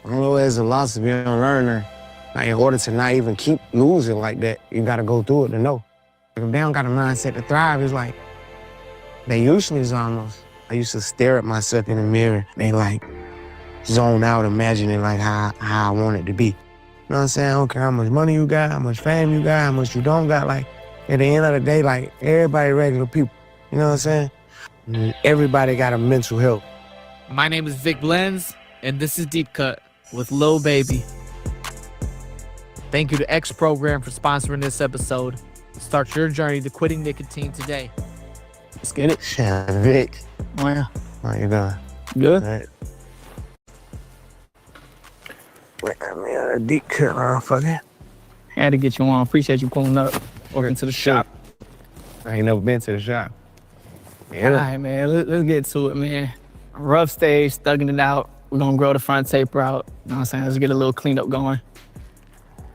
Only way is a loss if you don't learn her. Like, in order to not even keep losing like that, you gotta go through it to know. If they don't got a mindset to thrive, it's like, they useless almost. I used to stare at myself in the mirror. They like zone out, imagining like how I want it to be. You know what I'm saying? I don't care how much money you got, how much fame you got, how much you don't got. Like, at the end of the day, like, everybody regular people. You know what I'm saying? Everybody got a mental health. My name is VicBlends, and this is Deep Cut with Lil Baby. Thank you to X Program for sponsoring this episode. Start your journey to quitting nicotine today. Let's get it. Shit, Vic. Well, How you doing? good. All right. Wait, I'm a deep cut, motherfucker. Had to get you on. Appreciate you pulling up. Welcome to the shop. I ain't never been to the shop. All right, man. Let's get to it, man. Rough stage, thugging it out. We're gonna grow the front taper out. You know what I'm saying? Let's get a little cleanup going.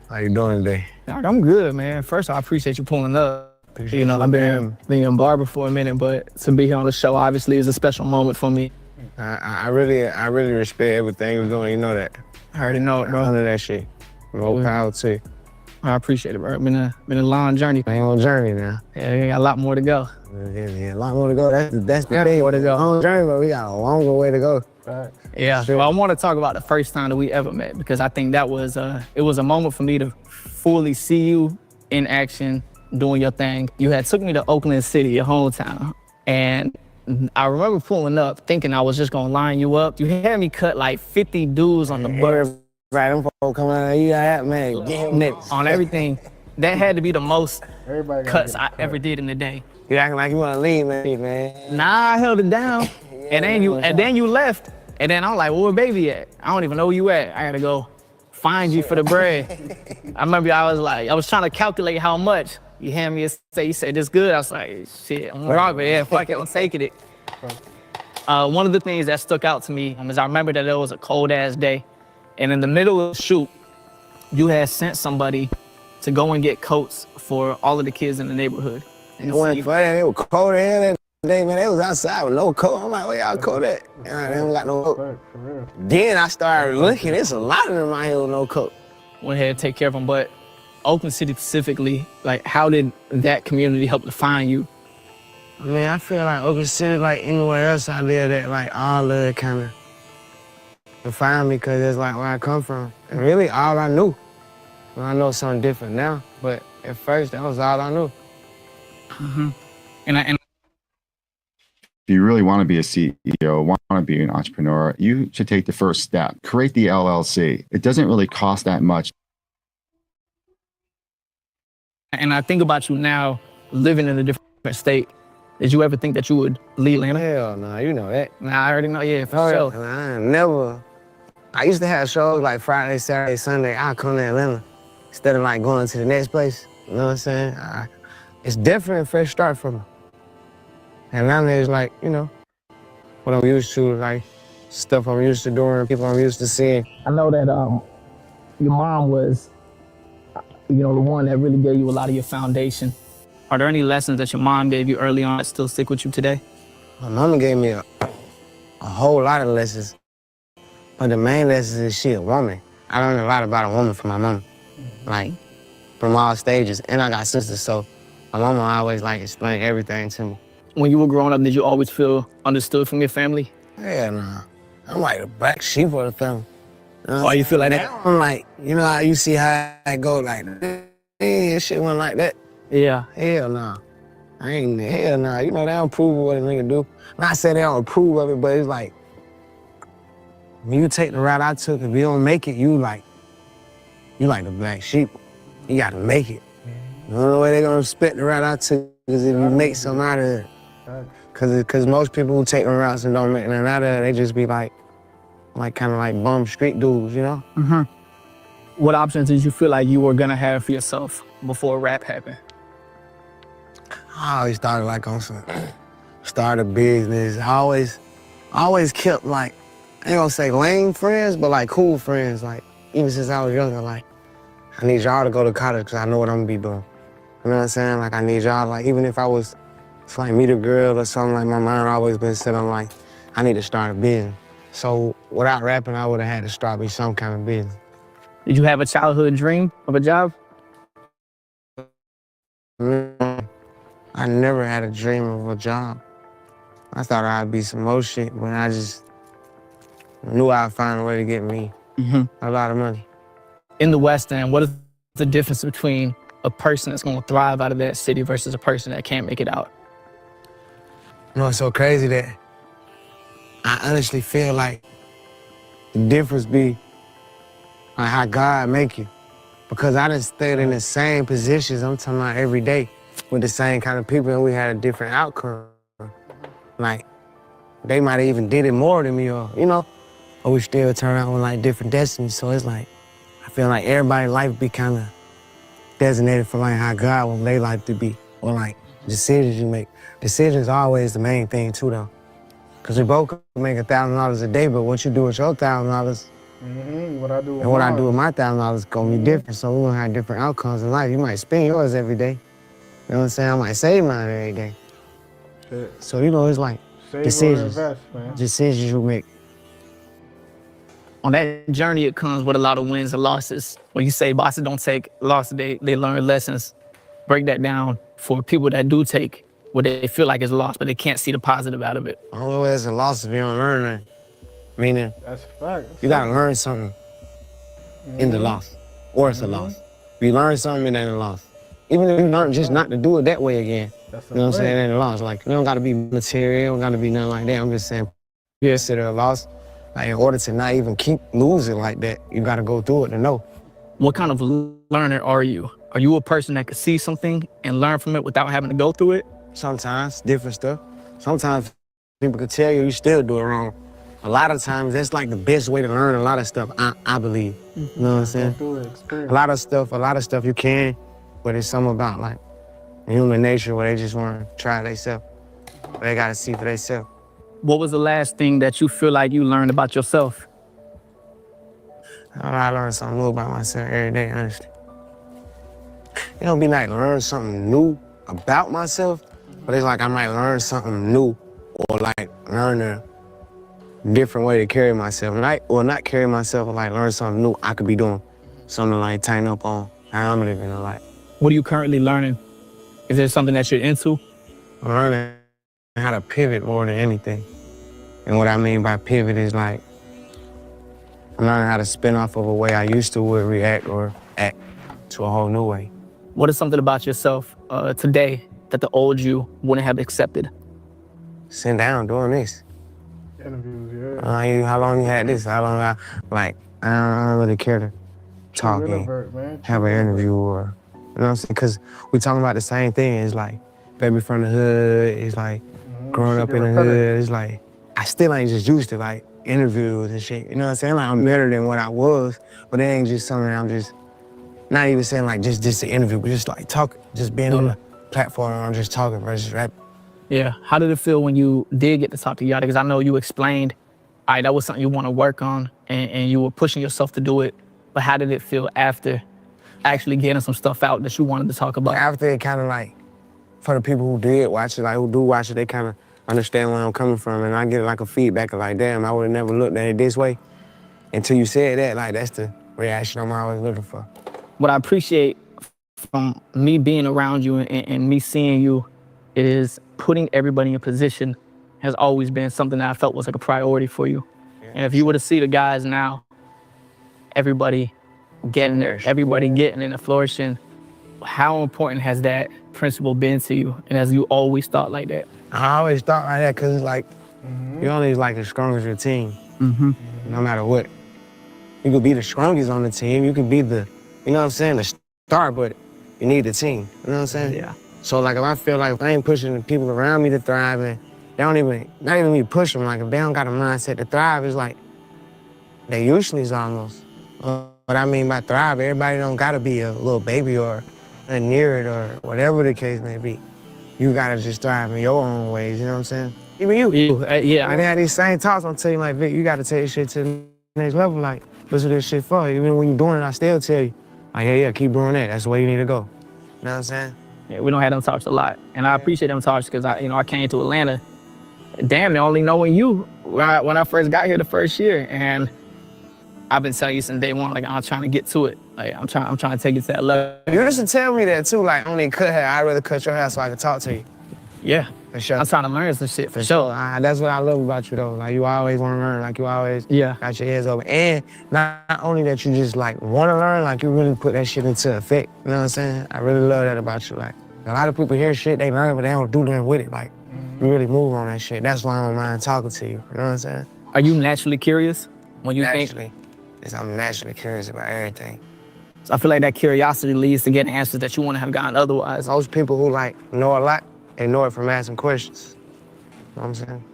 How you doing today? I'm good, man. First, I appreciate you pulling up. Appreciate You know, you, I've man. been in barber for a minute, but to be here on the show obviously is a special moment for me. I really respect everything you're doing. You know that. I already know it, bro. None of that shit. No power to you. I appreciate it, bro. Been a long journey. I ain't on a journey now. Yeah, we got a lot more to go. Yeah, a lot more to go. That's the thing. More to go. On a journey, but we got a longer way to go. Yeah, Sure. well, I want to talk about the first time that we ever met because I think that was it was a moment for me to fully see you in action, doing your thing. You had took me to Oakland City, your hometown, and I remember pulling up thinking I was just gonna line you up. You had me cut like 50 dudes on the bus. Right, them folks coming out, you got that, man. Getting it. On everything. That had to be the most cuts I ever did in the day. You acting like you want to leave, man. Nah, I held it down, and then you left, and then I'm like, "Well, where baby at? I don't even know where you at. I gotta go find you for the bread." I remember I was trying to calculate how much. You hand me a say, you said this good. I was like, "Shit, I'm robbing. Yeah, fuck it, I'm taking it." One of the things that stuck out to me is I remember that it was a cold ass day, and in the middle of the shoot, you had sent somebody to go and get coats for all of the kids in the neighborhood. It wasn't funny. It was cold in here that day, man. They was outside with no coat. I'm like, where y'all coat at? They don't got no coat. Then I started looking. There's a lot of them out here with no coat. Went ahead and take care of them, but Oakland City specifically, like, how did that community help to find you? I mean, I feel like Oakland City, like anywhere else out there, that like all of it kind of defined me because it's like where I come from. And really all I knew. Well, I know something different now, but at first that was all I knew. Mm-hmm. And If you really want to be a CEO, want to be an entrepreneur, you should take the first step. Create the LLC. It doesn't really cost that much. I think about you now, living in a different state. Did you ever think that you would leave Atlanta? Hell no, you know that. Nah, I already know, yeah, for sure. I used to have shows like Friday, Saturday, Sunday. I'd come to Atlanta instead of like going to the next place. You know what I'm saying? It's different, a fresh start for me. Atlanta is like, you know, what I'm used to, like stuff I'm used to doing, people I'm used to seeing. I know that your mom was, you know, the one that really gave you a lot of your foundation. Are there any lessons that your mom gave you early on that still stick with you today? My mama gave me a whole lot of lessons, but the main lesson is she a woman. I learned a lot about a woman from my mama, like from all stages, and I got sisters, so my mama always like explain everything to me. When you were growing up, did you always feel understood from your family? Hell no, I'm like the black sheep of the family. Oh, you feel like that? I'm like, you know how you see how I go like, man, shit went like that. Yeah. Hell no. Hell no. You know, they don't approve of what a nigga do. Not say they don't approve of it, but it's like, when you take the route I took, if you don't make it, you like the black sheep. You gotta make it. The only way they gonna respect the route I took is if you make something out of it. Cause most people who take the routes and don't make nothing out of it, they just be like kind of like bum street dudes, you know? Mm-hmm. What options did you feel like you were gonna have for yourself before rap happened? I always started like on some, start a business. I always kept like, I ain't gonna say lame friends, but like cool friends. Like even since I was younger, like I need y'all to go to college because I know what I'm gonna be doing. You know what I'm saying? Like I need y'all, like even if I was to like meet a girl or something, like my mind always been set on like, I need to start a business. So without rapping, I would have had to start me some kind of business. Did you have a childhood dream of a job? I never had a dream of a job. I thought I'd be some more shit, but I just knew I'd find a way to get me a lot of money. In the West End, what is the difference between a person that's gonna thrive out of that city versus a person that can't make it out? You know, it's so crazy that I honestly feel like the difference be like how God make you. Because I done stayed in the same positions, I'm talking about every day, with the same kind of people, and we had a different outcome. Like, they might have even did it more than me, or, you know, or we still turn out with like different destinies. So it's like, I feel like everybody's life be kind of designated for like how God wants their life to be, or like decisions you make. Decisions are always the main thing too, though. Because we both could make $1,000 a day, but what you do with your $1,000 what I do with and what I do with my $1,000 is gonna be different. So we're gonna have different outcomes in life. You might spend yours every day. You know what I'm saying? I might save mine every day. Shit. So, you know, it's like Save decisions. or invest, man. Decisions you make. On that journey, it comes with a lot of wins and losses. When you say bosses don't take losses, they learn lessons. Break that down for people that do take what they feel like is a loss, but they can't see the positive out of it. The only way it's a loss if you don't learn nothing. Meaning, That's a fact. you gotta learn something in the loss, or it's a loss. If you learn something, it ain't a loss. Even if you learn just not to do it that way again, That's you know what I'm saying, it ain't a loss. Like, it don't gotta be material, it don't gotta be nothing like that. I'm just saying, you consider a loss. Like, in order to not even keep losing like that, you gotta go through it to know. What kind of learner are you? Are you a person that could see something and learn from it without having to go through it? Sometimes, different stuff. Sometimes people could tell you still do it wrong. A lot of times, that's like the best way to learn a lot of stuff, I believe. You know what I'm saying? Do it, experience. A lot of stuff you can, but it's something about like human nature where they just want to try it themselves. They gotta see for themselves. What was the last thing that you feel like you learned about yourself? I learn something new about myself every day, honestly. It don't be like learn something new about myself, but it's like I might learn something new or like learn a different way to carry myself. Or not carry myself, but like learn something new I could be doing. Something to like tighten up on how I'm living a life. What are you currently learning? Is there something that you're into? I'm learning how to pivot more than anything. And what I mean by pivot is like, I'm learning how to spin off of a way I used to would react or act to a whole new way. What is something about yourself today that the old you wouldn't have accepted? Sitting down doing this. Interviews, yeah. How long you had this? How long I don't really care to talk and Introvert, man. have an interview or, you know what I'm saying? Because we talking about the same thing. It's like, baby from the hood. It's like growing up in the hood. It's like, I still ain't just used to like interviews and shit. You know what I'm saying? Like I'm better than what I was, but it ain't just something I'm just, not even saying like just an interview, but just like talking, just being on the platform and I'm just talking versus rapping. Yeah. How did it feel when you did get to talk to Yachty? Because I know you explained, all right, that was something you want to work on and you were pushing yourself to do it. But how did it feel after actually getting some stuff out that you wanted to talk about? After it kind of like, for the people who did watch it, like who do watch it, they kind of understand where I'm coming from. And I get like a feedback of like, damn, I would have never looked at it this way. Until you said that, like that's the reaction I'm always looking for. What I appreciate from me being around you and me seeing you is putting everybody in position has always been something that I felt was like a priority for you. Yeah. And if you were to see the guys now, everybody getting there, everybody getting in and flourishing, how important has that principle been to you? And has you always thought like that? I always thought like that because it's like, you only like as strong as your team, no matter what. You could be the strongest on the team, you could be the, you know what I'm saying, the star, but you need the team, you know what I'm saying? Yeah. So like if I feel like if I ain't pushing the people around me to thrive and they don't even, not even me push them, like if they don't got a mindset to thrive, it's like, they useless almost. What I mean by thrive, everybody don't gotta be a little baby or near it or whatever the case may be. You gotta just thrive in your own ways, you know what I'm saying? Even you. Yeah. I had these same talks, I'm telling you like, Vic, you gotta take this shit to the next level, like, what's this shit for? Even when you're doing it, I still tell you, like, yeah, keep doing that. That's the way you need to go. You know what I'm saying? Yeah, we don't have them talks a lot. And I appreciate them talks because I came to Atlanta, damn, they only knowing you when I first got here the first year, and I've been telling you since day one, like I'm trying to get to it. Like I'm trying to take it to that level. You used to tell me that too, like, only cut hair. I'd rather cut your hair so I can talk to you. Yeah, For sure. I'm trying to learn some shit for So sure. that's what I love about you though. Like you always want to learn. Like you always Yeah. got your ears open. And not only that you just like want to learn, like you really put that shit into effect. You know what I'm saying? I really love that about you. Like a lot of people hear shit, they learn, but they don't do nothing with it. Like you really move on that shit. That's why I don't mind talking to you. You know what I'm saying? Are you naturally curious when you think? Naturally. I'm naturally curious about everything. So I feel like that curiosity leads to getting answers that you wouldn't have gotten otherwise. Most people who like know a lot, they know it from asking questions. You know what I'm saying?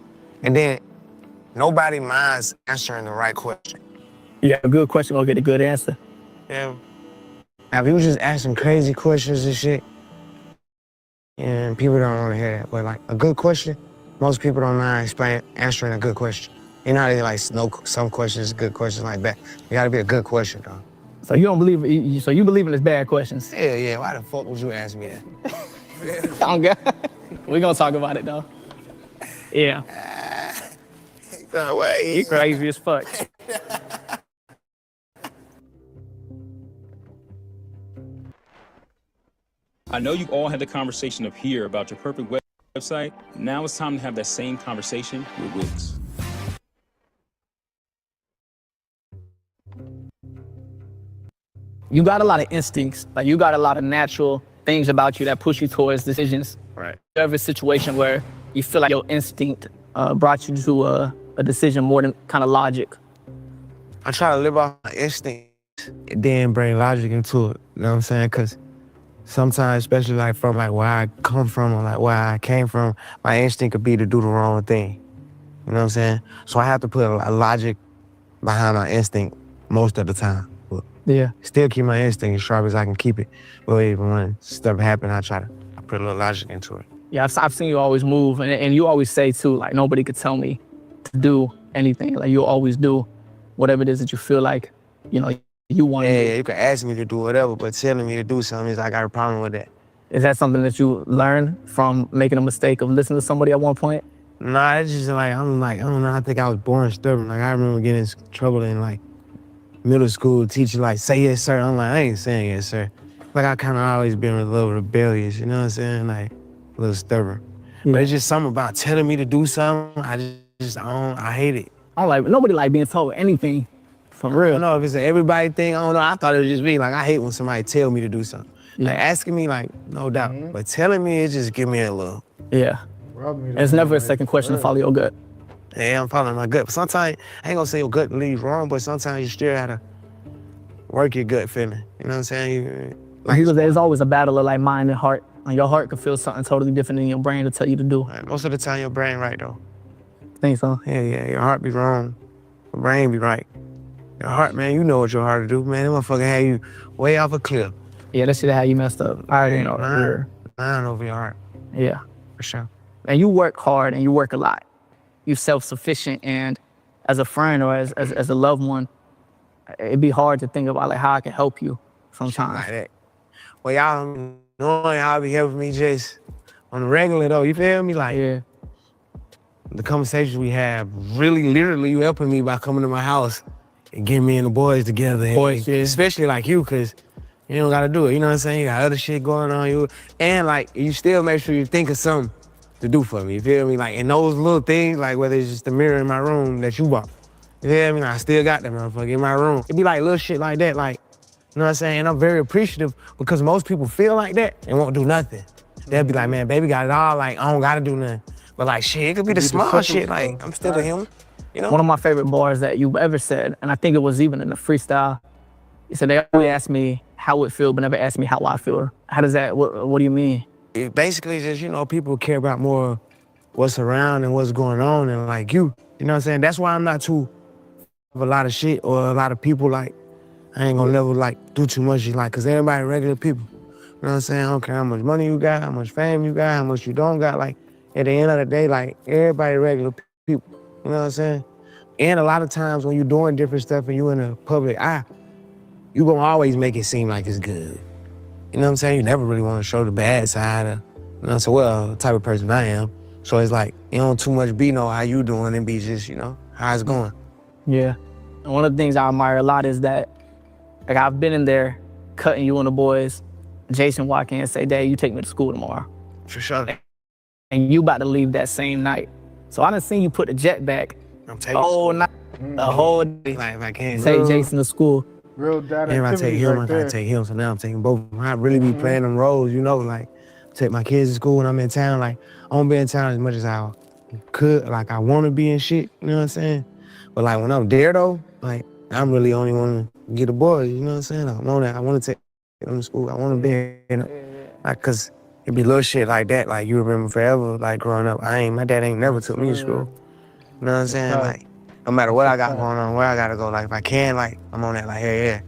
And then nobody minds answering the right question. Yeah, a good question will get a good answer. Yeah. Now, if you was just asking crazy questions and shit, and people don't want to hear that, but like a good question, most people don't mind answering a good question. You know how they like some questions, good questions like that. You gotta be a good question though. So you don't believe? So you believe in this bad questions? Hell yeah, why the fuck would you ask me that? Oh God, we gonna talk about it though. Yeah, No way. you crazy as fuck. I know you all had the conversation up here about your perfect website. Now it's time to have that same conversation with Wix. You got a lot of instincts, like you got a lot of natural things about you that push you towards decisions. Right. You have a situation where you feel like your instinct brought you to a decision more than kind of logic. I try to live off my instincts and then bring logic into it. You know what I'm saying? Because sometimes, especially like from like where I come from or like where I came from, my instinct could be to do the wrong thing. You know what I'm saying? So I have to put a logic behind my instinct most of the time. But Yeah. still keep my instinct as sharp as I can keep it. But even when stuff happens, I put a little logic into it. Yeah, I've seen you always move, and you always say too, like nobody could tell me to do anything. Like you always do whatever it is that you feel like, you know, you want to do. Yeah, you can ask me to do whatever, but telling me to do something is I got a problem with that. Is that something that you learned from making a mistake of listening to somebody at one point? Nah, it's just like, I don't know, I think I was born stubborn. Like, I remember getting in trouble in, like, middle school, teacher, like, say yes, sir. I'm like, I ain't saying yes, sir. Like, I kind of always been a little rebellious, you know what I'm saying? Like, a little stubborn. Yeah. But it's just something about telling me to do something, I hate it. I'm like, nobody like being told anything, for I real. don't know if it's an everybody thing, I don't know. I thought it was just me. Like, I hate when somebody tell me to do something. Like, asking me, like, no doubt. But telling me, it just give me a little, Yeah. Rub me It's the never a wrong way. second question to Yeah. follow your gut. yeah, I'm following my gut. But sometimes, I ain't gonna say your gut leads wrong, but sometimes you still gotta work your gut feeling. You know what I'm saying? Because there's always a battle of like mind and heart. And your heart could feel something totally different than your brain to tell you to do. Most of the time, your brain right, though. Think so? Yeah, your heart be wrong, your brain be right. Your heart, man, you know what your heart to do, man. That motherfucker had you way off a cliff. Yeah, that shit had you messed up. I already know. Lying over your heart, Yeah. for sure. And you work hard and you work a lot. You self-sufficient, and as a friend or as a loved one, it'd be hard to think about like how I can help you sometimes. Like that. Well, y'all knowing y'all be helping me just on the regular, though. You feel me? Like, Yeah. the conversations we have, really, literally, you helping me by coming to my house and getting me and the boys together. Boys, yeah. Especially like you, because you don't got to do it. You know what I'm saying? You got other shit going on. And, like, you still make sure you think of something to do for me. You feel me? Like, and those little things, like whether it's just the mirror in my room that you bought. You feel me? I still got that motherfucker in my room. It be like little shit like that, like, you know what I'm saying? And I'm very appreciative because most people feel like that and won't do nothing. They'll be like, man, baby got it all, like, I don't got to do nothing. But like, shit, it could be the small shit, like, I'm still a human, you know? One of my favorite bars that you've ever said, and I think it was even in the freestyle, you said they only asked me how it feel, but never asked me how I feel. How does that, what do you mean? It basically just, you know, people care about more what's around and what's going on and like you know what I'm saying? That's why I'm not too of a lot of shit or a lot of people, like, I ain't gonna never like do too much, like, cause everybody regular people. You know what I'm saying? I don't care how much money you got, how much fame you got, how much you don't got, like, at the end of the day, like, everybody regular people, you know what I'm saying? And a lot of times when you're doing different stuff and you in the public eye, you gonna always make it seem like it's good. You know what I'm saying? You never really wanna show the bad side of, you know what I'm saying? Well, the type of person I am. So it's like, you don't too much be know how you doing and be just, how it's going. Yeah. And one of the things I admire a lot is that, like, I've been in there cutting you and the boys. Jason walk in and say, Dad, you take me to school tomorrow. For sure. And you about to leave that same night. So I done seen you put the jet back I'm taking all night, the whole day. like if I can. Take Jason to school. Real dad And if I take activities him, right I there. gotta take him. So now I'm taking both of them. I really be playing them roles, like take my kids to school when I'm in town. Like I don't be in town as much as I could, like I wanna be and shit, you know what I'm saying? But like when I'm there though, like I'm really only wanna get the boys, you know what I'm saying? I wanna take them to school. I wanna be like, cause it be little shit like that, like you remember forever, like growing up. My dad ain't never took me to school. You know what I'm saying? Like, no matter what I got going on, where I gotta go, like if I can, like I'm on that, like, yeah.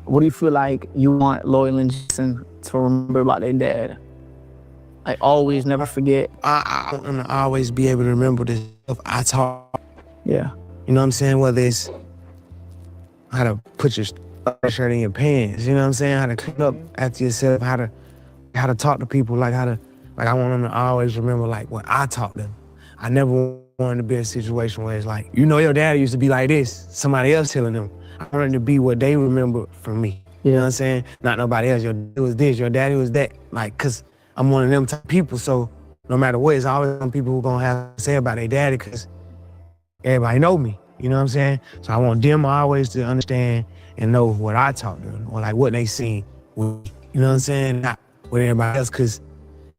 What do you feel like you want Loyal and Jason to remember about their dad? Like always, never forget. I want them to always be able to remember the stuff I taught. Yeah. You know what I'm saying? Whether it's how to put your shirt in your pants, you know what I'm saying? How to clean up after yourself, how to talk to people, like I want them to always remember like what I taught them. I never wanted to be in a situation where it's like, your daddy used to be like this, somebody else telling them. I wanted to be what they remember from me. You know what I'm saying? Not nobody else. Your daddy was this, your daddy was that. Like, cause I'm one of them type of people, so no matter what, it's always some people who gonna have to say about their daddy, cause everybody know me. You know what I'm saying? So I want them always to understand and know what I taught them, or like what they seen with me. You know what I'm saying? Not with everybody else, cause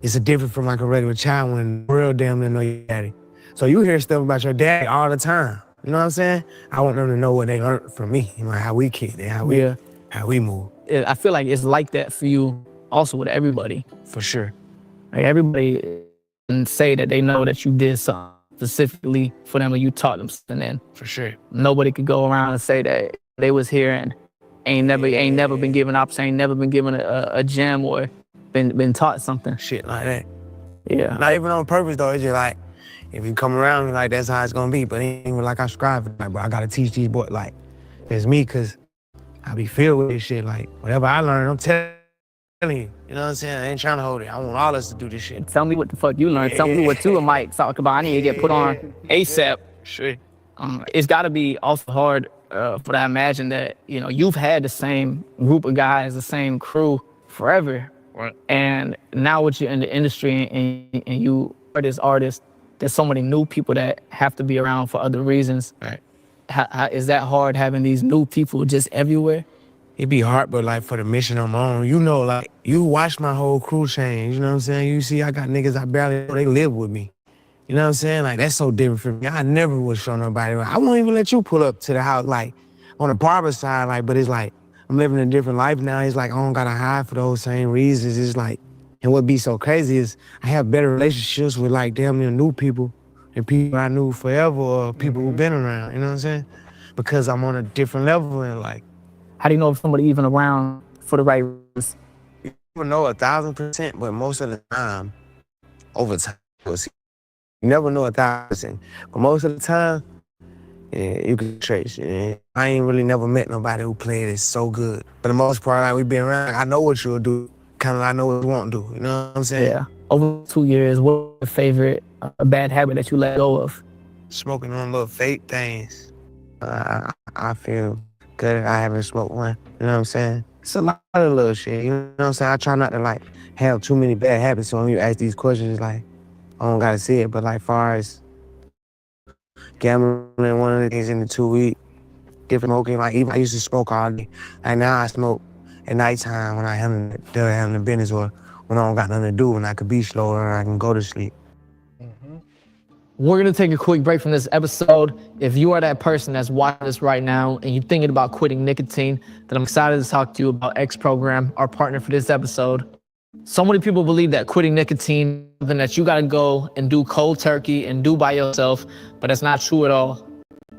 it's a different from like a regular child when real damn they know your daddy. So you hear stuff about your daddy all the time. You know what I'm saying? I want them to know what they learned from me, like how we kick and how we move. I feel like it's like that for you also with everybody. For sure. Like everybody can say that they know that you did something specifically for them or you taught them something. And For sure. nobody could go around and say that they was here and ain't never been given options, ain't never been given a gem or been taught something. Shit like that. Yeah. Not even on purpose though, it's just like, if you come around, like that's how it's gonna be. But it ain't even like I strive for that, bro. I gotta teach these boys, like, it's me, cause I be filled with this shit. Like, whatever I learn, I'm telling you. You know what I'm saying? I ain't trying to hold it. I want all us to do this shit. Tell me what the fuck you learned. Tell me what you and Mike talk about. I need to get put on ASAP. Sure. It's gotta be also hard, but I imagine that, you've had the same group of guys, the same crew forever. Right. And now what you're in the industry and you are this artist, there's so many new people that have to be around for other reasons. Right. How, is that hard having these new people just everywhere? It be hard, but like for the mission I'm on, like you watch my whole crew change, you know what I'm saying? You see I got niggas I barely know, they live with me. You know what I'm saying? Like that's so different from me. I never would show nobody. I won't even let you pull up to the house, like on the barber side, like, but it's like, I'm living a different life now. It's like I don't gotta hide for those same reasons. It's like, and what be so crazy is I have better relationships with like damn near new people than people I knew forever or people who've been around, you know what I'm saying? Because I'm on a different level in like. How do you know if somebody even around for the right reasons? You never know 1,000%, but most of the time, over time, you'll see. You never know 1,000%, but most of the time, yeah, you can trace it. And I ain't really never met nobody who played it so good. For the most part, like we been around, I know what you'll do, kind of I know what you won't do, you know what I'm saying? Yeah. Over 2 years, what's your favorite bad habit that you let go of? Smoking on little fake things. I feel good. I haven't smoked one. You know what I'm saying? It's a lot of little shit. You know what I'm saying? I try not to like have too many bad habits. So when you ask these questions, it's like I don't gotta see it. But like far as gambling, one of the things in the 2 week, different smoking. Like even I used to smoke all day. Like now I smoke at nighttime when I handle the business or when I don't got nothing to do, when I could be slower and I can go to sleep. We're gonna take a quick break from this episode. If you are that person that's watching this right now and you're thinking about quitting nicotine, then I'm excited to talk to you about X Program, our partner for this episode. So many people believe that quitting nicotine is something that you gotta go and do cold turkey and do by yourself, but that's not true at all.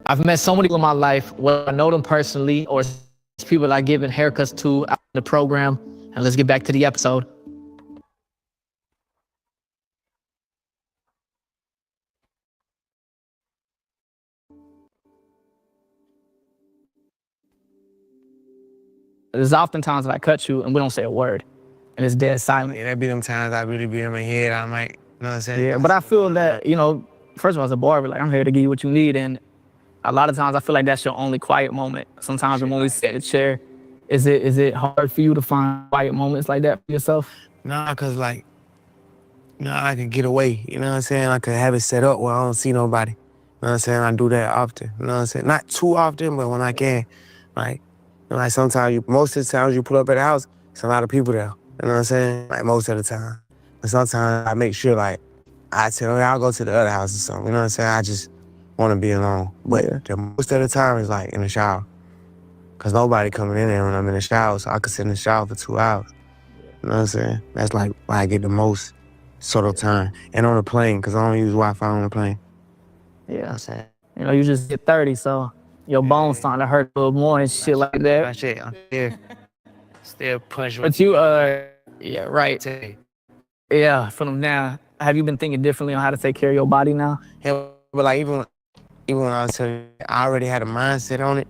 I've met so many people in my life, whether I know them personally or people I given haircuts to out in the program. And let's get back to the episode. There's oftentimes that I cut you and we don't say a word, and it's dead silent. Yeah, that be them times I really be in my head. I might know what I'm saying? Yeah, but I feel that, you know, first of all, as a barber, like I'm here to give you what you need. And a lot of times I feel like that's your only quiet moment. Sometimes when we sit in the chair, is it hard for you to find quiet moments like that for yourself? Nah, cause like, I can get away. You know what I'm saying? I could have it set up where I don't see nobody. You know what I'm saying? I do that often. You know what I'm saying? Not too often, but when I can. Like, like sometimes most of the times you pull up at the house, it's a lot of people there. You know what I'm saying? Like most of the time. But sometimes I make sure like, I tell I'll go to the other house or something. You know what I'm saying? I just want to be alone. But most of the time it's like in the shower. Cause nobody coming in there when I'm in the shower, so I could sit in the shower for 2 hours. You know what I'm saying? That's like why I get the most sort of time. And on the plane, cause I don't use Wi-Fi on the plane. Yeah, I'm saying. You know, you just hit 30, so your bones starting to hurt a little more and shit like that. That's it. I'm still pushing. But you, yeah, right. Yeah, from them now, have you been thinking differently on how to take care of your body now? Yeah, but like even when I was telling you, I already had a mindset on it.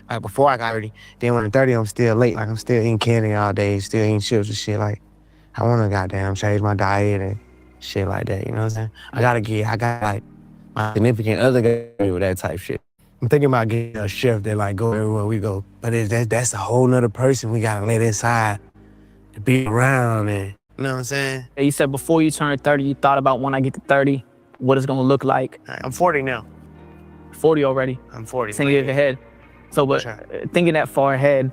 Like before I got 30, then when I'm 30, I'm still late. Like I'm still eating candy all day, still eating chips and shit. Like I want to goddamn change my diet and shit like that. You know what I'm saying? I got like my significant other guy with that type shit. I'm thinking about getting a chef that like go everywhere we go. But that's a whole nother person we gotta let inside to be around and, you know what I'm saying? You said before you turned 30, you thought about when I get to 30, what it's gonna look like. I'm 40 now. 40 already. I'm 40. 10 years ahead. So, but thinking that far ahead,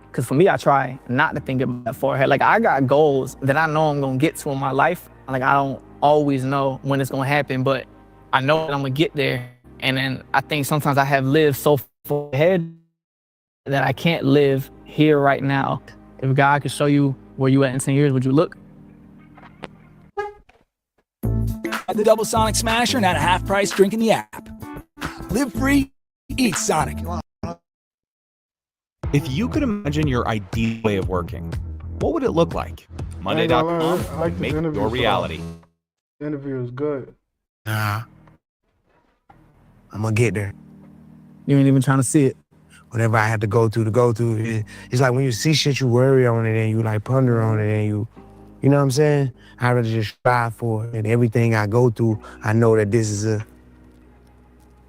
because for me, I try not to think about that far ahead. Like I got goals that I know I'm gonna get to in my life. Like I don't always know when it's gonna happen, but I know that I'm gonna get there. And then I think sometimes I have lived so far ahead that I can't live here right now. If God could show you where you at in 10 years, would you look? At the Double Sonic Smasher and at a half price drink in the app. Live free, eat Sonic. If you could imagine your ideal way of working, what would it look like? Monday.com I like make this interview your so reality. The interview is good. Nah, I'm gonna get there. You ain't even trying to see it. Whatever I had to go through. It's like when you see shit, you worry on it and you like ponder on it and you know what I'm saying? I rather just strive for it. And everything I go through, I know that this is a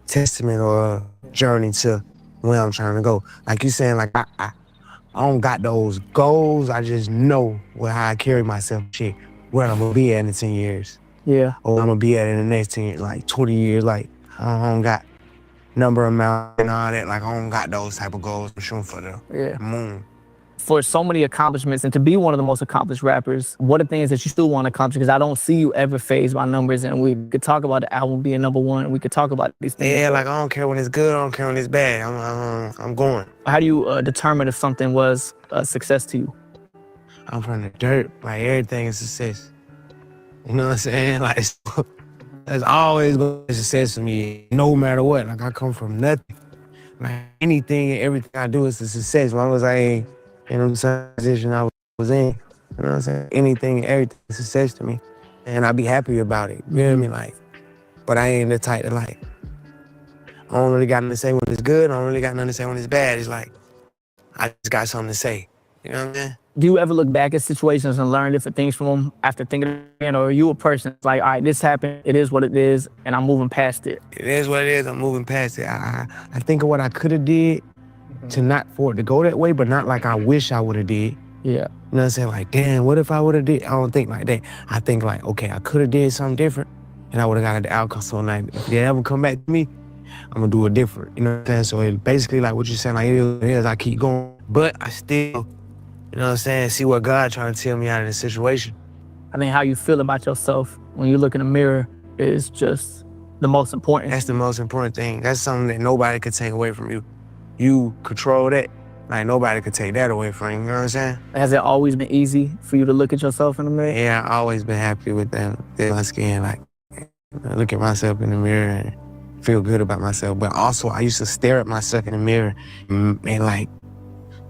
testament or a journey to where I'm trying to go. Like you saying, like I don't got those goals. I just know how I carry myself, shit, where I'm gonna be at in 10 years. Yeah. Or I'm gonna be at in the next 10 years, like 20 years. Like I don't got number amount and all that. Like I don't got those type of goals. I'm shooting for the moon. For so many accomplishments and to be one of the most accomplished rappers, what are things that you still want to accomplish? Because I don't see you ever phased by numbers, and we could talk about the album being #1. We could talk about these things. Yeah, like I don't care when it's good. I don't care when it's bad. I'm going. How do you determine if something was a success to you? I'm from the dirt. Like everything is success. You know what I'm saying? Like that's always been a success for me, no matter what. Like I come from nothing. Like anything and everything I do is a success, as long as I ain't in the position I was in. You know what I'm saying? Anything and everything is success to me. And I be happy about it. You know what I mean? Like, but I ain't the type to like, I don't really got nothing to say when it's good. I don't really got nothing to say when it's bad. It's like, I just got something to say. You know what I'm saying? Do you ever look back at situations and learn different things from them after thinking, or are you a person that's like, all right, this happened, it is what it is, and I'm moving past it? It is what it is, I'm moving past it. I think of what I could have did to not for it to go that way, but not like I wish I would have did. Yeah. You know what I'm saying? Like, damn, what if I would have did? I don't think like that. I think like, okay, I could have did something different and I would have got the outcome. So like, if they ever come back to me, I'm gonna do it different. You know what I'm saying? So it basically like what you're saying, like it is what it is, I keep going. But I still, you know what I'm saying, see what God trying to tell me out of this situation. I think how you feel about yourself when you look in the mirror is just the most important. That's the most important thing. That's something that nobody could take away from you. You control that. Like nobody could take that away from you, you know what I'm saying? Has it always been easy for you to look at yourself in the mirror? Yeah, I always been happy with that. My skin, like, I look at myself in the mirror and feel good about myself. But also, I used to stare at myself in the mirror and like,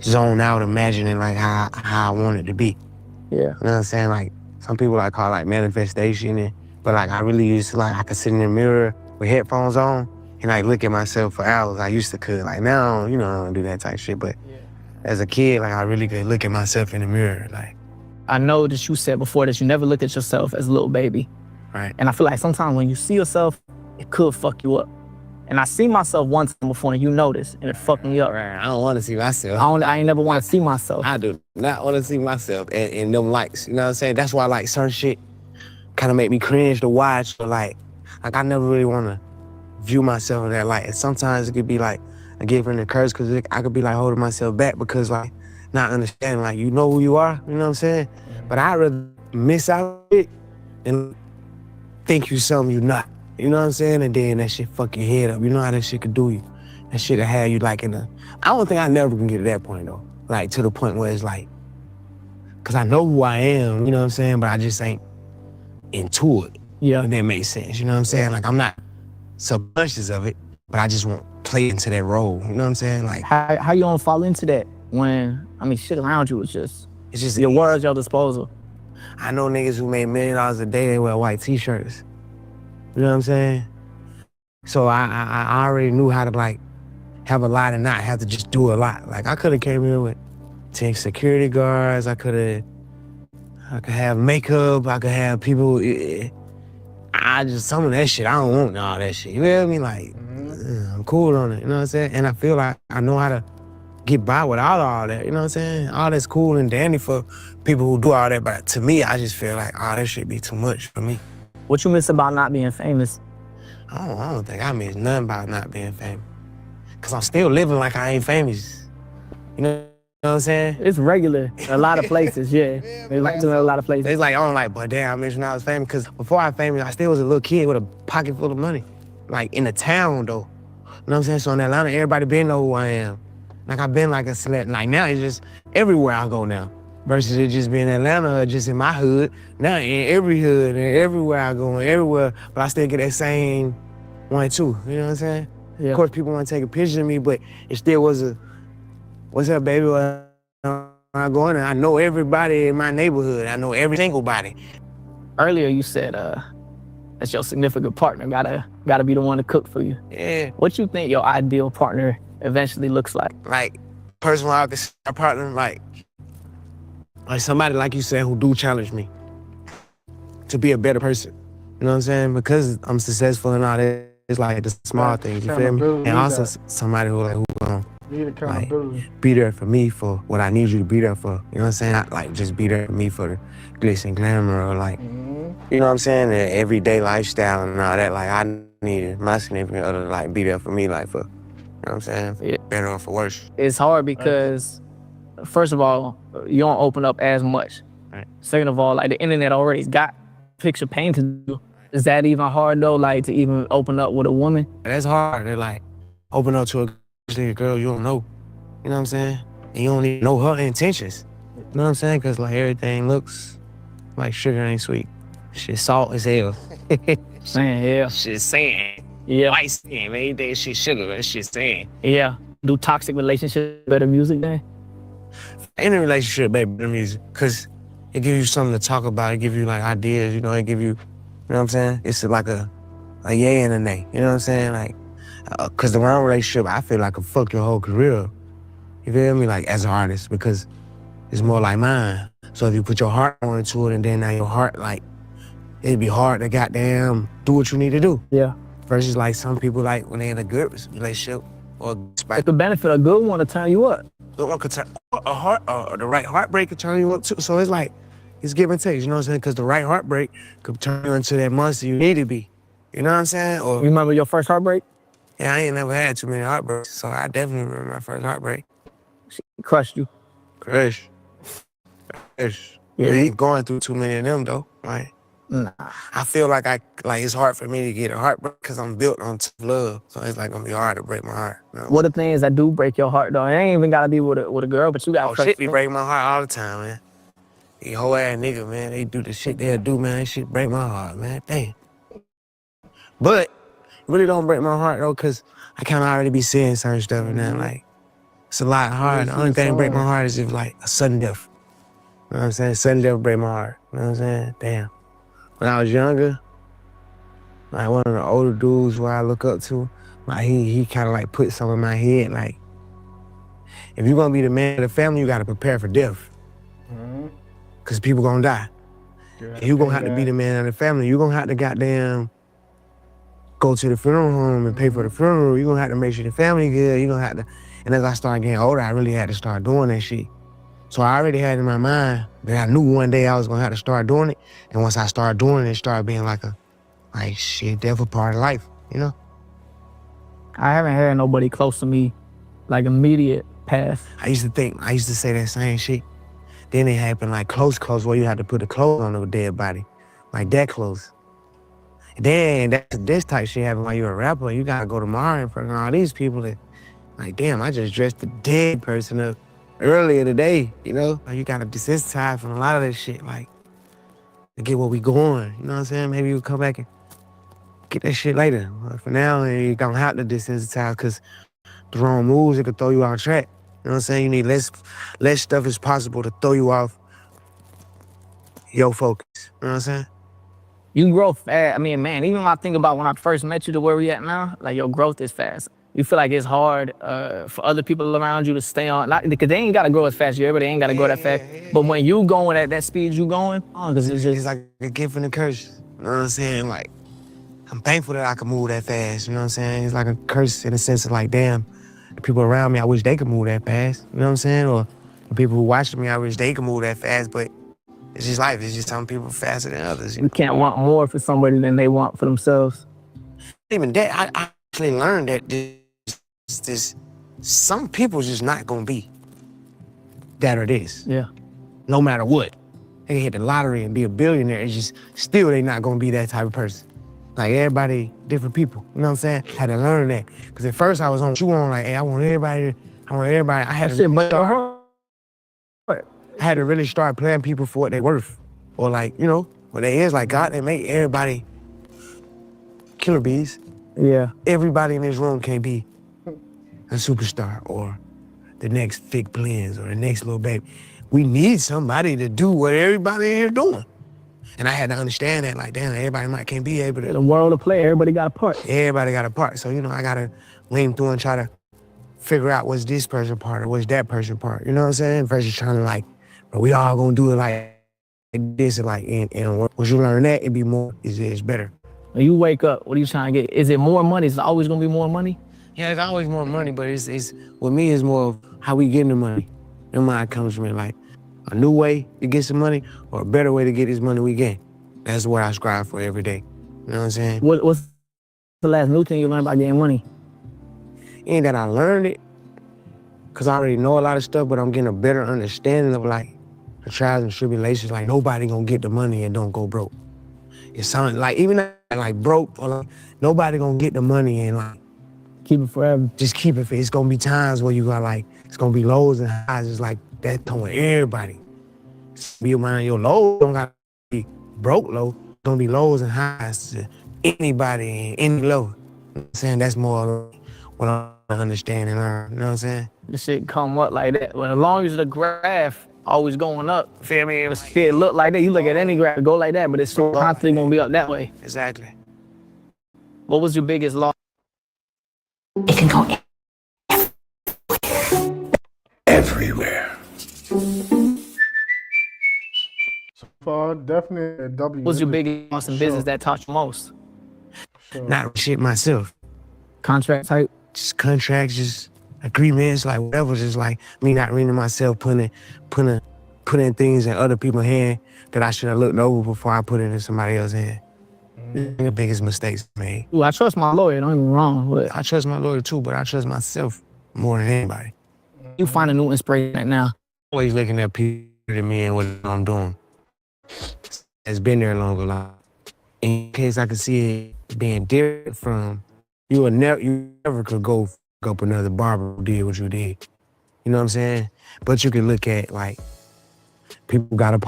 zone out imagining like how I want it to be. Yeah. You know what I'm saying? Like some people like call it like manifestation, but like I really used to like I could sit in the mirror with headphones on and like look at myself for hours. I used to could. Like now, you know, I don't do that type of shit. But as a kid, like I really could look at myself in the mirror. Like I know that you said before that you never looked at yourself as a little baby. Right. And I feel like sometimes when you see yourself, it could fuck you up. And I see myself one time before and you notice, and it fucked me up. Right. I don't want to see myself. I ain't never want to see myself. I do not want to see myself in them lights. You know what I'm saying? That's why like certain shit kind of make me cringe to watch. But like I never really want to view myself in that light. And sometimes it could be like a gift and a curse because I could be like holding myself back because like not understanding like you know who you are. You know what I'm saying? But I'd rather miss out it than think you something you not. You know what I'm saying? And then that shit fuck your head up. You know how that shit could do you. That shit will have you like in a... I don't think I never can get to that point though. Like to the point where it's like... Cause I know who I am, you know what I'm saying? But I just ain't into it. Yeah. If that makes sense, you know what I'm saying? Like I'm not subconscious of it, but I just won't play into that role. You know what I'm saying? Like How you don't fall into that when, I mean, shit around you is just... it's just... Your words, your disposal. I know niggas who made $1 million a day, they wear white t-shirts. You know what I'm saying? So I already knew how to like have a lot and not have to just do a lot. Like I could have came here with 10 security guards. I could have makeup. I could have people. Some of that shit, I don't want all that shit. You feel me? Like I'm cool on it. You know what I'm saying? And I feel like I know how to get by without all that. You know what I'm saying? All that's cool and dandy for people who do all that. But to me, I just feel like all that shit be too much for me. What you miss about not being famous? I don't think I miss nothing about not being famous. Cause I'm still living like I ain't famous. You know what I'm saying? It's regular in a lot of places, yeah. It's like in a lot of places. It's like, I'm like, but damn, I miss when I was famous. Cause before I was famous, I still was a little kid with a pocket full of money. Like in the town though. You know what I'm saying? So in Atlanta, everybody been know who I am. Like I've been like a select, like now it's just everywhere I go now. Versus it just being in Atlanta or just in my hood. Now in every hood and everywhere I go and everywhere, but I still get that same one too. You know what I'm saying? Yeah. Of course, people want to take a picture of me, but it still was a, what's up, baby? When I go in there, I know everybody in my neighborhood. I know every single body. Earlier you said that's your significant partner gotta be the one to cook for you. Yeah. What you think your ideal partner eventually looks like? Like, personal artist, our partner, like somebody, like you said, who do challenge me to be a better person. You know what I'm saying? Because I'm successful and all that, it's like the small things, you feel me? And also somebody who Need accountability. like, be there for me for what I need you to be there for. You know what I'm saying? Not like just be there for me for the glitz and glamour or like, you know what I'm saying? The everyday lifestyle and all that. Like I needed my significant other to like be there for me, like for, you know what I'm saying? Yeah. Better or for worse. It's hard because, first of all, you don't open up as much. Right. Second of all, like the internet already got picture painted. Is that even hard though, like to even open up with a woman? That's hard. They're like, open up to a girl you don't know. You know what I'm saying? And you don't even know her intentions. You know what I'm saying? Cause like everything looks like sugar ain't sweet. Shit salt as hell. Man, yeah. Shit sand. Yeah. White sand, man. Anything shit sugar, that shit sand. Yeah. Do toxic relationships better music then? Any relationship, baby, better music. Cause it gives you something to talk about. It gives you like ideas, you know, it give you, you know what I'm saying? It's like a yay and a nay. You know what I'm saying? Like, cause the wrong relationship, I feel like could fuck your whole career. You feel me? Like as an artist, because it's more like mine. So if you put your heart into it and then now your heart, like, it'd be hard to goddamn do what you need to do. Yeah. Versus like some people like when they're in a good relationship or It could benefit a good one to turn you up. the right heartbreak could turn you up too. So it's like, it's give and take, you know what I'm saying? Because the right heartbreak could turn you into that monster you need to be. You know what I'm saying? You Or, remember your first heartbreak? yeah, I ain't never had too many heartbreaks, so I definitely remember my first heartbreak. She crushed you. Crush. Yeah. You ain't going through too many of them though, right? Nah. I feel like it's hard for me to get a heartbreak because I'm built on tough love. So it's like gonna be hard to break my heart. You know? What are things that do break your heart though? It ain't even gotta be with a girl, but you gotta Oh, trust shit be me. breaking my heart all the time, man. These whole ass nigga, man, they do the shit they'll do, man. That shit break my heart, man. Damn. But it really don't break my heart though, cause I kind of already be seeing certain stuff and then like it's a lot hard. The only thing that break my heart is if like a sudden death. You know what I'm saying? Sudden death break my heart. You know what I'm saying? Damn. When I was younger, like one of the older dudes who I look up to, like he kind of like put something in my head, like, if you're gonna be the man of the family, you gotta prepare for death. Cause people gonna die. You gonna have to be the man of the family. You gonna have to goddamn go to the funeral home and pay for the funeral. You gonna have to make sure the family good. You gonna have to. And as I started getting older, I really had to start doing that shit. So I already had in my mind that I knew one day I was gonna have to start doing it. And once I started doing it, it started being like shit, definitely part of life, you know? I haven't had nobody close to me, like immediate past. I used to say that same shit. Then it happened like close where you had to put the clothes on the dead body. Like that close. Then this type shit happen while you're a rapper. You gotta go tomorrow in front of all these people that, like, damn, I just dressed the dead person up earlier today, you know? Like, you gotta desensitize from a lot of that shit, like, to get where we going, you know what I'm saying? Maybe you'll come back and get that shit later. But for now, you don't have to desensitize because the wrong moves, it could throw you off track. You know what I'm saying? You need less stuff as possible to throw you off your focus. You know what I'm saying? You grow fast. I mean, man, even when I think about when I first met you to where we at now, like your growth is fast. You feel like it's hard for other people around you to stay on, because they ain't gotta grow as fast as you. Everybody ain't gotta grow that fast. But when you going at that speed you going, because it's like a gift and a curse. You know what I'm saying? Like, I'm thankful that I can move that fast. You know what I'm saying? It's like a curse in the sense of like, damn, the people around me, I wish they could move that fast. You know what I'm saying? Or the people who watch me, I wish they could move that fast. But it's just life. It's just some people faster than others. You can't want more for somebody than they want for themselves. Even that, I actually learned that this some people just not gonna be that or this. Yeah. No matter what. They can hit the lottery and be a billionaire. It's just still they not gonna be that type of person. Like everybody, different people. You know what I'm saying? Had to learn that. Cause at first I was on you on like, hey, I want everybody. I had to really start playing people for what they worth. Or like, you know, what they is like God, they make everybody killer bees. Yeah. Everybody in this room can't be a superstar or the next VicBlends or the next little baby. We need somebody to do what everybody in here doing. And I had to understand that, like, damn, everybody can't be able to. The world of play, everybody got a part. Everybody got a part. So, you know, I gotta lean through and try to figure out what's this person part or what's that person part. You know what I'm saying? Versus trying to like, but we all gonna do it like this and like, and once you learn that, it be more, it's better. When you wake up, what are you trying to get? Is it more money? Is it always gonna be more money? Yeah, it's always more money, but it's with me, it's more of how we getting the money. The money comes from it, like a new way to get some money or a better way to get this money we get. That's what I strive for every day. You know what I'm saying? What's the last new thing you learned about getting money? Ain't that I learned it, because I already know a lot of stuff, but I'm getting a better understanding of like the trials and tribulations. Like nobody gonna get the money and don't go broke. It sounds like, even like broke, or like nobody gonna get the money and like keep it forever. Just keep it. It's gonna be times where you got like, it's gonna be lows and highs. It's like that towing everybody. Be around your lows, don't gotta be broke low. It's gonna be lows and highs to anybody in any low. You know what I'm saying? That's more what I understand and learn. You know what I'm saying? This shit come up like that. Well, as long as the graph always going up, feel me? If it look like that, you look at any graph, go like that, but it's so constantly gonna be up that way. Exactly. What was your biggest loss? It can go everywhere. So far, definitely a W. What's your biggest loss in business that taught you most? Sure. Not shit myself. Contract type? Just contracts, just agreements, like whatever. Just like me not reading myself, putting things in other people's hands that I should have looked over before I put it in somebody else's hand. The biggest mistakes made. Ooh, I trust my lawyer, don't get me wrong, but I trust my lawyer too, but I trust myself more than anybody. You find a new inspiration right now. Always looking at people than me and what I'm doing. It's been there longer, like, in case I could see it being different from you never could go up another barber who did what you did. You know what I'm saying? But you could look at like people who got a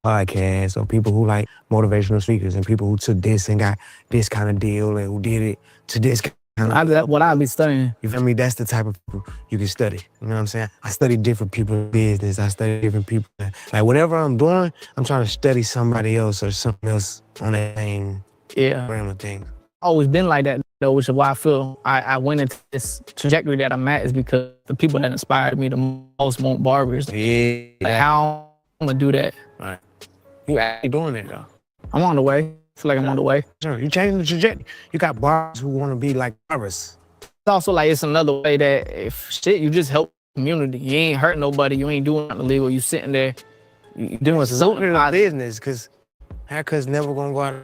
podcast or people who like motivational speakers and people who took this and got this kind of deal and who did it to this kind of. That's what I be studying. You feel me? That's the type of people you can study. You know what I'm saying? I study different people's business. I study different people. Like whatever I'm doing, I'm trying to study somebody else or something else on that same realm of things. Always been like that though, which is why I feel I went into this trajectory that I'm at is because the people that inspired me the most want barbers. Yeah. Like how I'm gonna do that? Right. You actually doing it though. I'm on the way. Feel like I'm on the way. Sure, you changing the trajectory. You got barbers who want to be like barbers. It's also like it's another way that if shit, you just help the community. You ain't hurting nobody. You ain't doing nothing illegal. You sitting there, you doing something in positive. business, because haircut's never gonna go out of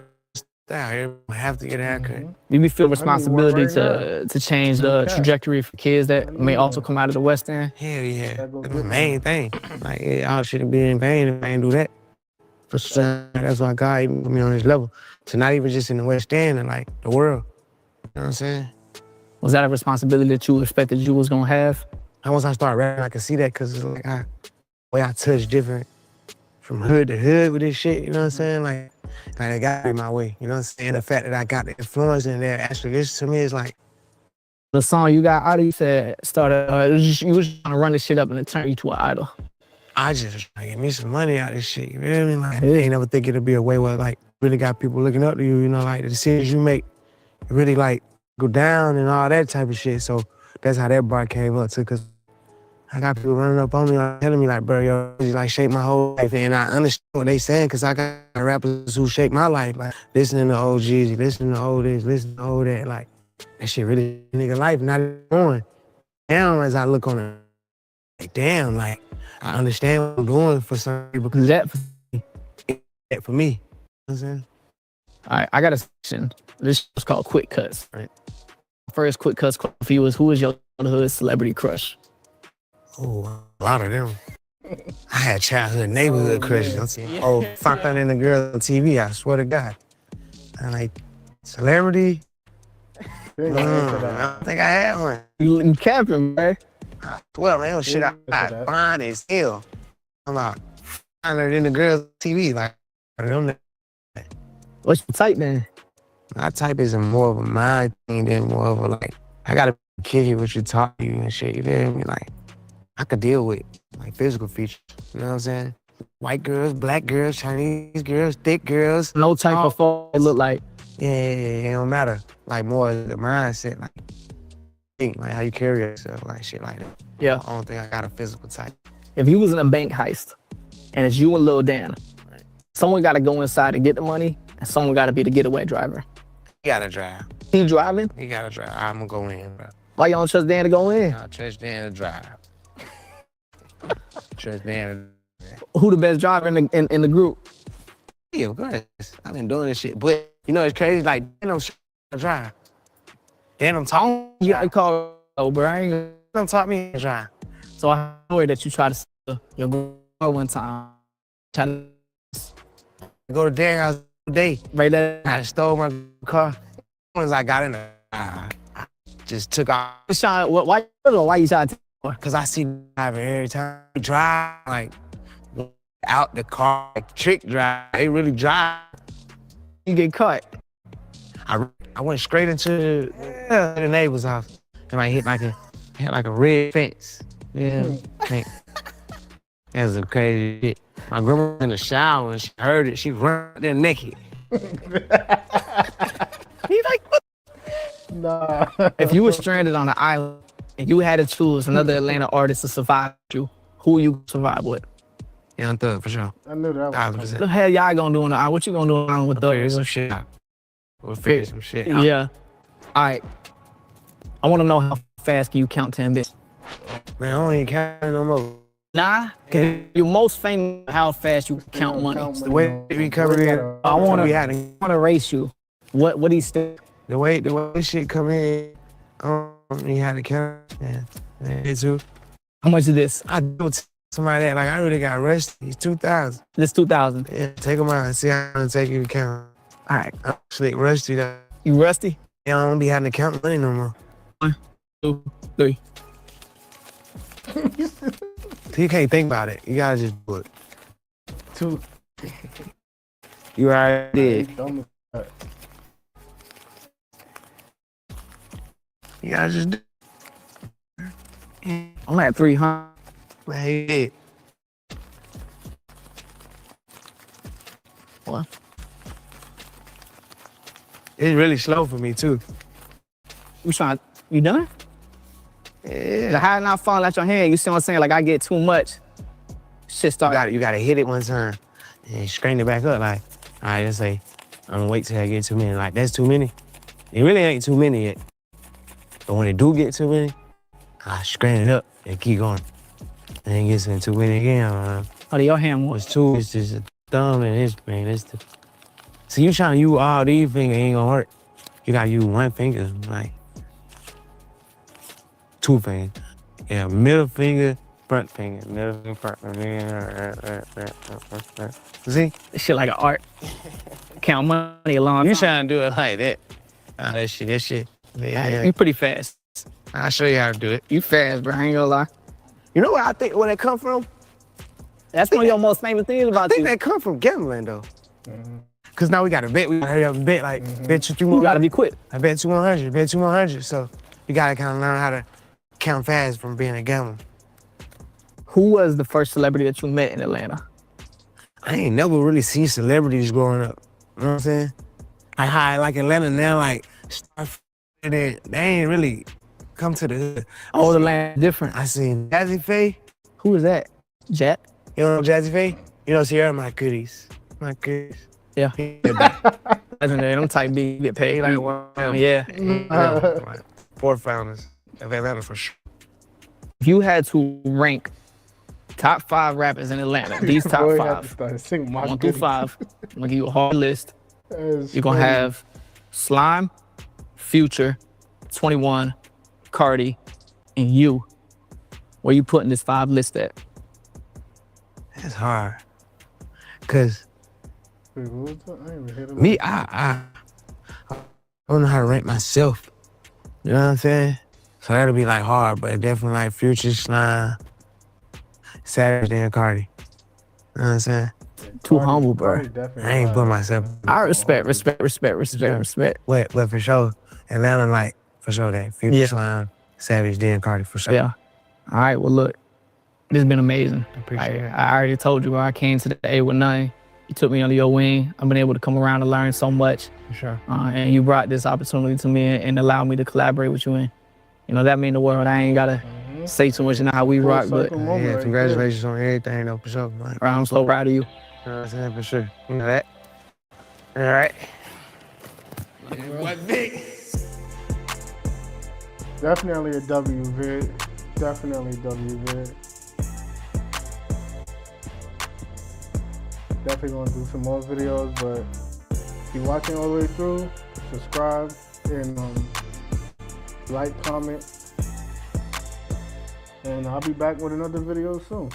style. Everybody have to get a haircut. You be feel responsibility right to change the trajectory for kids that may also come out of the West End. Hell yeah, that's the main thing. Like, y'all shouldn't be in vain if I ain't do that. For sure, that's why God even put me on this level. So not even just in the West End and like the world. You know what I'm saying? Was that a responsibility that you expected you was gonna have? And once I start rapping, I can see that because it's like the way I touch different from hood to hood with this shit. You know what I'm saying? Like it got to be my way. You know what I'm saying? The fact that I got the influence and they're actually listening to me is like, The song you got out of you said started. You was trying to run this shit up and it turned you to an idol. I just trying to get me some money out of this shit. You feel me? Like, I ain't never think it'd be a way where like really got people looking up to you. You know, like the decisions you make really like go down and all that type of shit. So that's how that bar came up too. Cause I got people running up on me, like, telling me like, bro, yo, you like shaped my whole life. And I understand what they saying, cause I got rappers who shaped my life. Like listening to OGs, listening to all this, listening to all that. Like that shit really nigga life not going. Now as I look on it, like damn, like I understand what I'm doing for some people. Cause that for me. You know what I'm saying? All right, I got a section. This is called Quick Cuts. Right. First Quick Cuts for you is, who is your childhood celebrity crush? Oh, a lot of them. I had childhood neighborhood crushes. Oh, fuck that in the girl on TV, I swear to God. I like celebrity. I don't think I had one. You capping, man. Well, man, shit, I fine as hell. I'm like, finer than the girls on TV. Like, I don't know. What's your type, man? My type is more of a mind thing than more of a like, I gotta kick it with you, talk to you and shit, you feel me? Like, I could deal with like physical features, you know what I'm saying? White girls, black girls, Chinese girls, thick girls. No type of phone it look like. Yeah, it don't matter. Like more the mindset, like think, like how you carry yourself, like shit like that. Yeah. I don't think I got a physical type. If you was in a bank heist and it's you and Lil Dan, someone gotta go inside and get the money and someone gotta be the getaway driver. He gotta drive. He driving? He gotta drive. I'm gonna go in, bro. Why y'all don't trust Dan to go in? I trust Dan to drive. Trust Dan to Who the best driver in the group? Yeah, of course. I've been doing this shit. But, you know, it's crazy. Like, Dan don't drive. Dan don't talk. You gotta call, bro. Dan don't talk me to drive. So I heard that you tried to steal your girl one time. Trying to Go to Dan's house today. right there. I stole my car. Once I got in there, I just took off. Why you trying to? Because I see driver every time he drive, like, out the car, like, trick drive. They really drive. You get caught. I went straight into the neighbor's house. And I hit like a red fence. Yeah. That was a crazy shit. My grandma was in the shower and she heard it. She ran out there naked. He's like, what? Nah. If you were stranded on an island and you had to choose another Atlanta artist to survive with you, who you survive with? Young Thug, for sure. I knew that was 1,000%. The hell y'all gonna do on the island? What you gonna do on the island with Figure Thug? some shit out. We'll figure some shit out. Yeah. All right. I want to know how fast can you count 10 bits? Man, I don't even count no more. Nah, cause you're most famous for how fast you count money. The way we covered it, I wanna race you. What do you still? the way this shit come in, you had to count. Yeah, it too. How much is this? I do somebody that like I really got rusty. He's 2,000. This 2,000. Yeah, take them out and see how I'm take you to count. All right. I'm slick rusty though. You rusty? Yeah, I don't be having to count money no more. 1, 2, 3. You can't think about it. You gotta just do it. 2. You already did. You gotta just do it. I'm at 300. Man, you did. What? It's really slow for me too. You done? Yeah. How not falling out your hand? You see what I'm saying? Like I get too much. Shit start. You gotta hit it one time. and straighten it back up. Like, all right, let's say, I'm gonna wait till I get too many. Like, that's too many. It really ain't too many yet. But when it do get too many, I straighten it up and keep going. And it gets in too many again. Oh, your hand was It's two, it's just a thumb and this, man. So you trying to use all these fingers, ain't gonna work. You gotta use one finger, like, two fingers. Yeah, middle finger, front finger, middle finger, front finger. See? this shit like an art. Count money a long You time. trying to do it like that. That shit. Yeah. You pretty fast. I'll show you how to do it. You fast, bro. I ain't gonna lie. You know where I think where that come from? That's one of your most famous things I about think you. that come from gambling though. Cause now we got to bet. We gotta hurry up and bet. Like bet you You gotta be quick. I bet you 100. Bet you 100. So you gotta kind of learn how to count fast from being a gambler. Who was the first celebrity that you met in Atlanta? I ain't never really seen celebrities growing up. You know what I'm saying? Like how like Atlanta now, like they ain't really come to the hood. Oh, the land different. I seen Jazzy Faye. Who was that? Jack? You know Jazzy Faye? You know Sierra my goodies. My goodies. Yeah. Legendary. Them type B get paid. Like, yeah. Like, 4 founders of Atlanta for sure. If you had to rank top 5 rappers in Atlanta, these top Boy, I had to 5, start singing my 1 through goodies. 5, I'm gonna give you a hard list. That's You're gonna funny. have Slime, Future, 21, Cardi, and you. Where you putting this 5 list at? It's hard. Cause Wait, what was that? I ain't even heard of me, that. I don't know how to rank myself. You know what I'm saying? So that'll be like hard, but definitely like Future, Slime, Savage, and Cardi. You know what I'm saying? Too humble, bro. Cardi definitely I ain't hard. put myself. I respect. But for sure, Atlanta like for sure that Future, Yeah. Slime, Savage, then Cardi for sure. Yeah. All right, well, look, this has been amazing. Appreciate it. I already told you where I came today with nothing. You took me under your wing. I've been able to come around and learn so much. For sure. And you brought this opportunity to me and allowed me to collaborate with you. And, you know, that mean the world. I ain't got to say too much in how we Full rock, but circle moment Yeah, right congratulations on everything though, for sure. Like, I'm so proud of you. you know what I'm saying? For sure. You know that? All right. What big? there. Definitely a W, vid. Definitely a W, vid. Definitely gonna do some more videos, but if you're watching all the way through, subscribe and like, comment, and I'll be back with another video soon.